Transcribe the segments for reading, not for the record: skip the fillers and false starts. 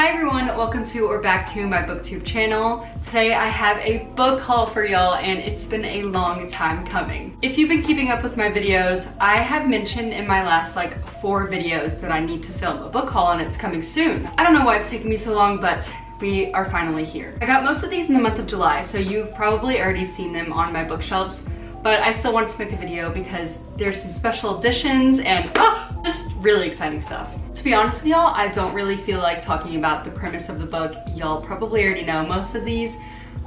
Hi everyone, welcome to or back to my booktube channel. Today I have a book haul for y'all and it's been a long time coming. If you've been keeping up with my videos, I have mentioned in my last 4 videos that I need to film a book haul and it's coming soon. I don't know why it's taking me so long, but we are finally here. I got most of these in the month of July, so you've probably already seen them on my bookshelves, but I still wanted to make a video because there's some special editions and just really exciting stuff. To be honest with y'all, I don't really feel like talking about the premise of the book. Y'all probably already know most of these.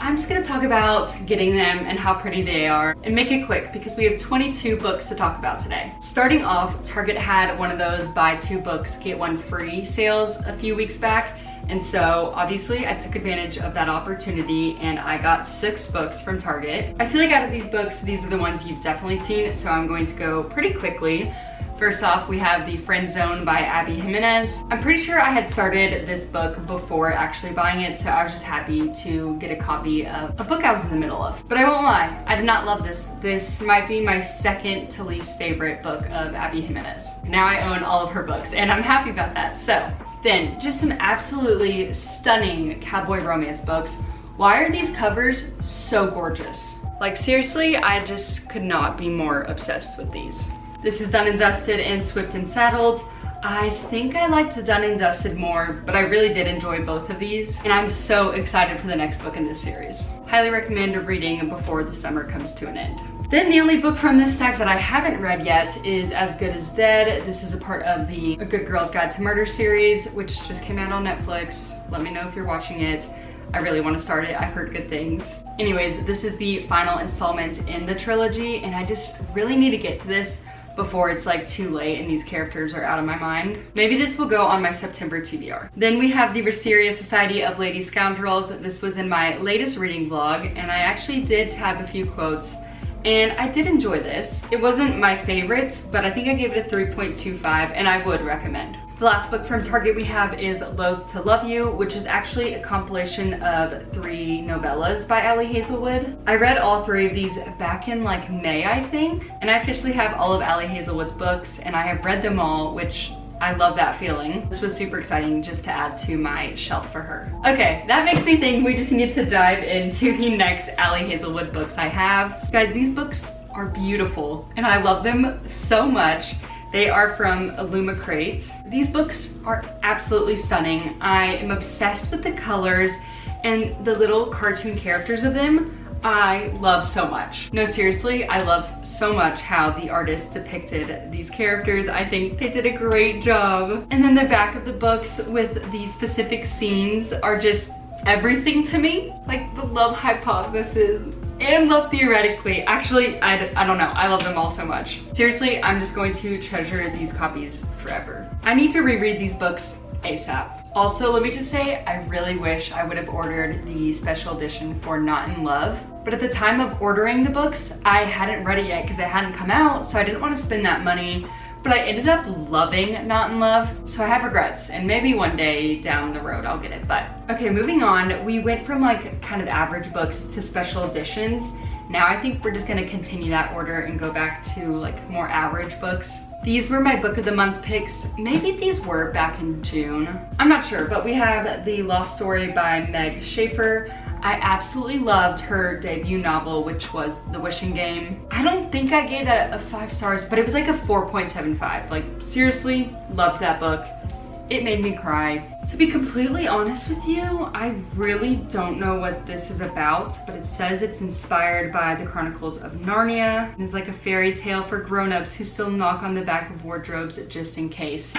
I'm just gonna talk about getting them and how pretty they are and make it quick because we have 22 books to talk about today. Starting off, Target had one of those buy 2 books, get 1 free sales a few weeks back. And so obviously I took advantage of that opportunity and I got 6 books from Target. I feel like out of these books, these are the ones you've definitely seen, so I'm going to go pretty quickly. First off, we have The Friend Zone by Abby Jimenez. I'm pretty sure I had started this book before actually buying it, so I was just happy to get a copy of a book I was in the middle of. But I won't lie, I did not love this. This might be my second to least favorite book of Abby Jimenez. Now I own all of her books and I'm happy about that. So then, just some absolutely stunning cowboy romance books. Why are these covers so gorgeous? Like seriously, I just could not be more obsessed with these. This is Done and Dusted and Swift and Saddled. I think I liked Done and Dusted more, but I really did enjoy both of these. And I'm so excited for the next book in this series. Highly recommend reading before the summer comes to an end. Then the only book from this stack that I haven't read yet is As Good as Dead. This is a part of the A Good Girl's Guide to Murder series, which just came out on Netflix. Let me know if you're watching it. I really want to start it. I've heard good things. Anyways, this is the final installment in the trilogy, and I just really need to get to this before it's too late and these characters are out of my mind. Maybe this will go on my September TBR. Then we have The Wisteria Society of Lady Scoundrels. This was in my latest reading vlog, and I actually did tab a few quotes, and I did enjoy this. It wasn't my favorite, but I think I gave it a 3.25, and I would recommend. The last book from Target we have is Loath to Love You, which is actually a compilation of 3 novellas by Ali Hazelwood. I read all 3 of these back in May, I think, and I officially have all of Ali Hazelwood's books, and I have read them all, which I love that feeling. This was super exciting just to add to my shelf for her. Okay, that makes me think we just need to dive into the next Ali Hazelwood books I have. Guys, these books are beautiful, and I love them so much. They are from Luma Crate. These books are absolutely stunning. I am obsessed with the colors and the little cartoon characters of them. I love so much. No, seriously, I love so much how the artist depicted these characters. I think they did a great job. And then the back of the books with the specific scenes are just everything to me. Like the love hypothesis and Love Theoretically. Actually, I don't know. I love them all so much. Seriously, I'm just going to treasure these copies forever. I need to reread these books ASAP. Also, let me just say, I really wish I would have ordered the special edition for Not in Love. But at the time of ordering the books, I hadn't read it yet because it hadn't come out, so I didn't want to spend that money. But I ended up loving Not in Love, so I have regrets, and maybe one day down the road I'll get it, but. Okay, moving on, we went from kind of average books to special editions. Now I think we're just gonna continue that order and go back to more average books. These were my book of the month picks. Maybe these were back in June. I'm not sure, but we have The Lost Story by Meg Schaefer. I absolutely loved her debut novel, which was The Wishing Game. I don't think I gave that a 5 stars, but it was a 4.75. Seriously, loved that book. It made me cry. To be completely honest with you, I really don't know what this is about, but it says it's inspired by the Chronicles of Narnia. It's a fairy tale for grown-ups who still knock on the back of wardrobes just in case.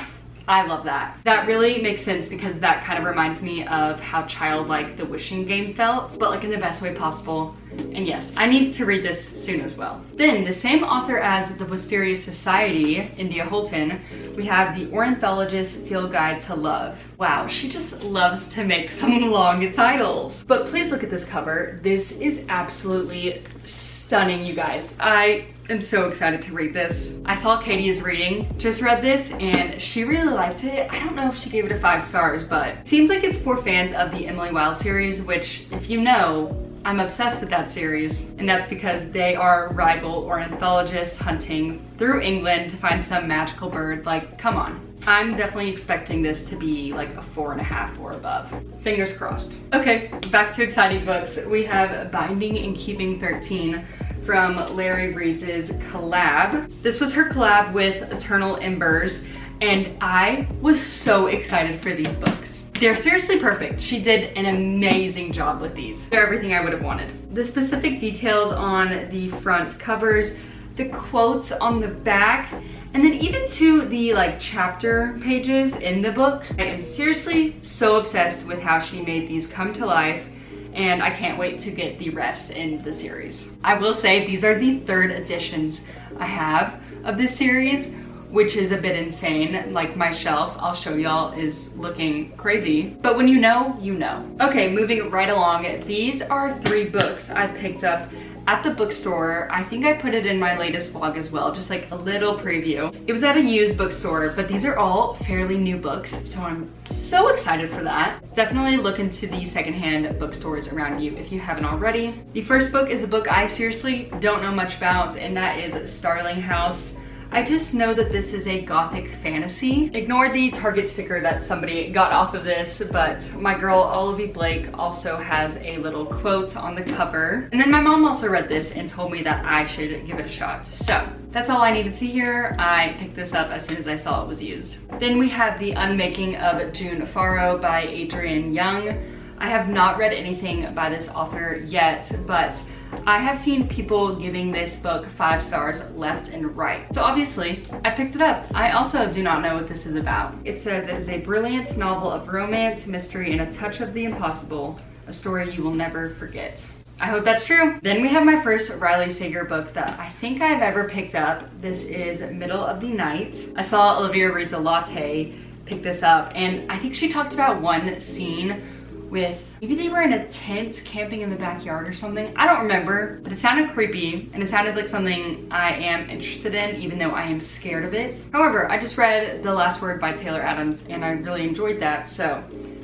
I love that. That really makes sense because that kind of reminds me of how childlike The Wishing Game felt, but in the best way possible. And yes, I need to read this soon as well. Then, the same author as The Wisteria Society, India Holton, we have The Ornithologist's Field Guide to Love. Wow, she just loves to make some long titles. But please look at this cover. This is absolutely stunning, you guys. I am so excited to read this. I saw Katie is reading, just read this, and she really liked it. I don't know if she gave it a 5 stars, but it seems like it's for fans of the Emily Wilde series, which, if you know, I'm obsessed with that series, and that's because they are rival ornithologists hunting through England to find some magical bird. Like, come on. I'm definitely expecting this to be like a 4.5 or above. Fingers crossed. Okay, back to exciting books. We have Binding and Keeping 13 from Larry Reed's collab. This was her collab with Eternal Embers, and I was so excited for these books. They're seriously perfect. She did an amazing job with these. They're everything I would have wanted. The specific details on the front covers, the quotes on the back, and then even to the like chapter pages in the book. I am seriously so obsessed with how she made these come to life, and I can't wait to get the rest in the series. I will say these are the 3rd editions I have of this series, which is a bit insane. Like, my shelf, I'll show y'all, is looking crazy. But when you know, you know. Okay, moving right along. These are 3 books I picked up at the bookstore. I think I put it in my latest vlog as well, just like a little preview. It was at a used bookstore, but these are all fairly new books, so I'm so excited for that. Definitely look into the secondhand bookstores around you if you haven't already. The first book is a book I seriously don't know much about, and that is Starling House. I just know that this is a gothic fantasy. Ignore the Target sticker that somebody got off of this, but my girl Olivia Blake also has a little quote on the cover. And then my mom also read this and told me that I should give it a shot. So that's all I needed to hear. I picked this up as soon as I saw it was used. Then we have The Unmaking of June Farrow by Adrienne Young. I have not read anything by this author yet, but I have seen people giving this book 5 stars left and right. So obviously, I picked it up. I also do not know what this is about. It says it is a brilliant novel of romance, mystery, and a touch of the impossible. A story you will never forget. I hope that's true. Then we have my first Riley Sager book that I think I've ever picked up. This is Middle of the Night. I saw Olivia Reads a Latte pick this up, and I think she talked about one scene with, maybe they were in a tent camping in the backyard or something. I don't remember, but it sounded creepy and it sounded like something I am interested in, even though I am scared of it. However, I just read The Last Word by Taylor Adams and I really enjoyed that, so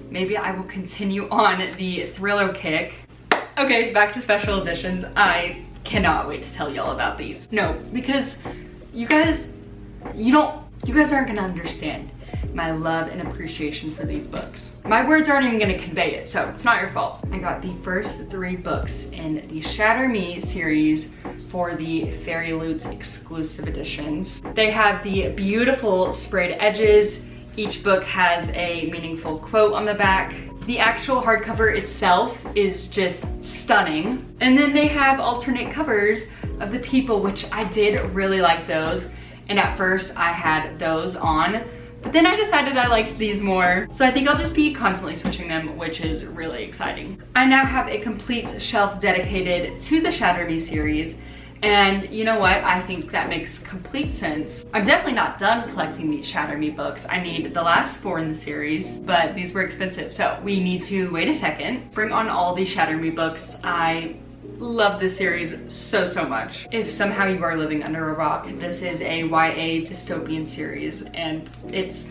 maybe I will continue on the thriller kick. Okay, back to special editions. I cannot wait to tell y'all about these. No, because you guys aren't gonna understand my love and appreciation for these books. My words aren't even gonna convey it, so it's not your fault. I got the first 3 books in the Shatter Me series for the Fairy Loot exclusive editions. They have the beautiful sprayed edges. Each book has a meaningful quote on the back. The actual hardcover itself is just stunning. And then they have alternate covers of the people, which I did really like those. And at first I had those on, but then I decided I liked these more. So I think I'll just be constantly switching them, which is really exciting. I now have a complete shelf dedicated to the Shatter Me series. And you know what? I think that makes complete sense. I'm definitely not done collecting these Shatter Me books. I need the last 4 in the series, but these were expensive. So we need to wait a second, bring on all these Shatter Me books. I love this series so much. If somehow you are living under a rock, this is a YA dystopian series and it's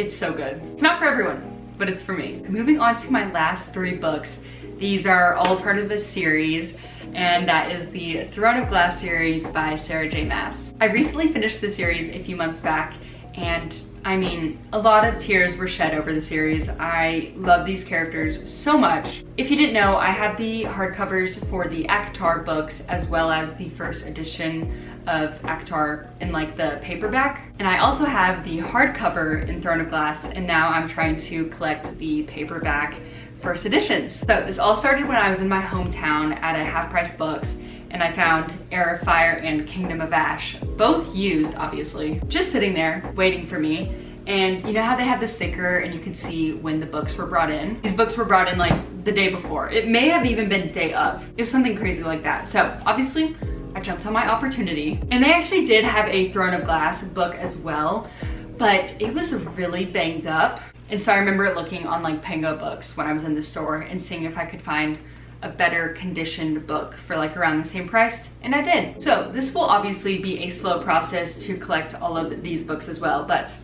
so good. It's not for everyone, but it's for me. Moving on to my last 3 books. These are all part of a series, and that is the Throne of Glass series by Sarah J. Maas. I recently finished the series a few months back, and I mean, a lot of tears were shed over the series. I love these characters so much. If you didn't know, I have the hardcovers for the ACOTAR books as well as the first edition of ACOTAR in like the paperback. And I also have the hardcover in Throne of Glass, and now I'm trying to collect the paperback first editions. So this all started when I was in my hometown at a Half Price Books, and I found Heir of Fire and Kingdom of Ash, both used obviously, just sitting there waiting for me. And you know how they have the sticker and you can see when the books were brought in? These books were brought in like the day before. It may have even been day of. It was something crazy like that. So obviously I jumped on my opportunity, and they actually did have a Throne of Glass book as well, but it was really banged up. And so I remember looking on like Pango Books when I was in the store and seeing if I could find a better conditioned book for like around the same price, and I did. So this will obviously be a slow process to collect all of these books as well, but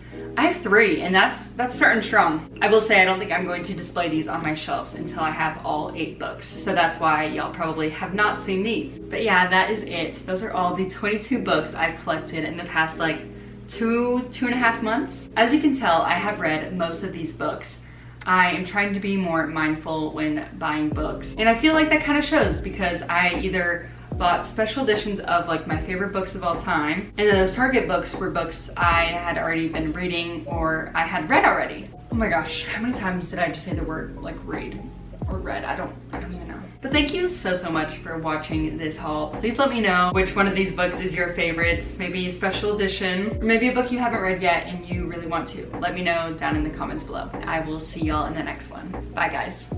I have 3 and that's starting strong. I will say I don't think I'm going to display these on my shelves until I have all 8 books. So that's why y'all probably have not seen these. But yeah, that is it. Those are all the 22 books I've collected in the past like 2.5 months. As you can tell, I have read most of these books. I am trying to be more mindful when buying books. And I feel like that kind of shows because I either bought special editions of like my favorite books of all time, and then those Target books were books I had already been reading or I had read already. Oh my gosh, how many times did I just say the word like read or read? I don't even know. But thank you so much for watching this haul. Please let me know which one of these books is your favorite, maybe a special edition, or maybe a book you haven't read yet and you really want to. Let me know down in the comments below. I will see y'all in the next one. Bye guys.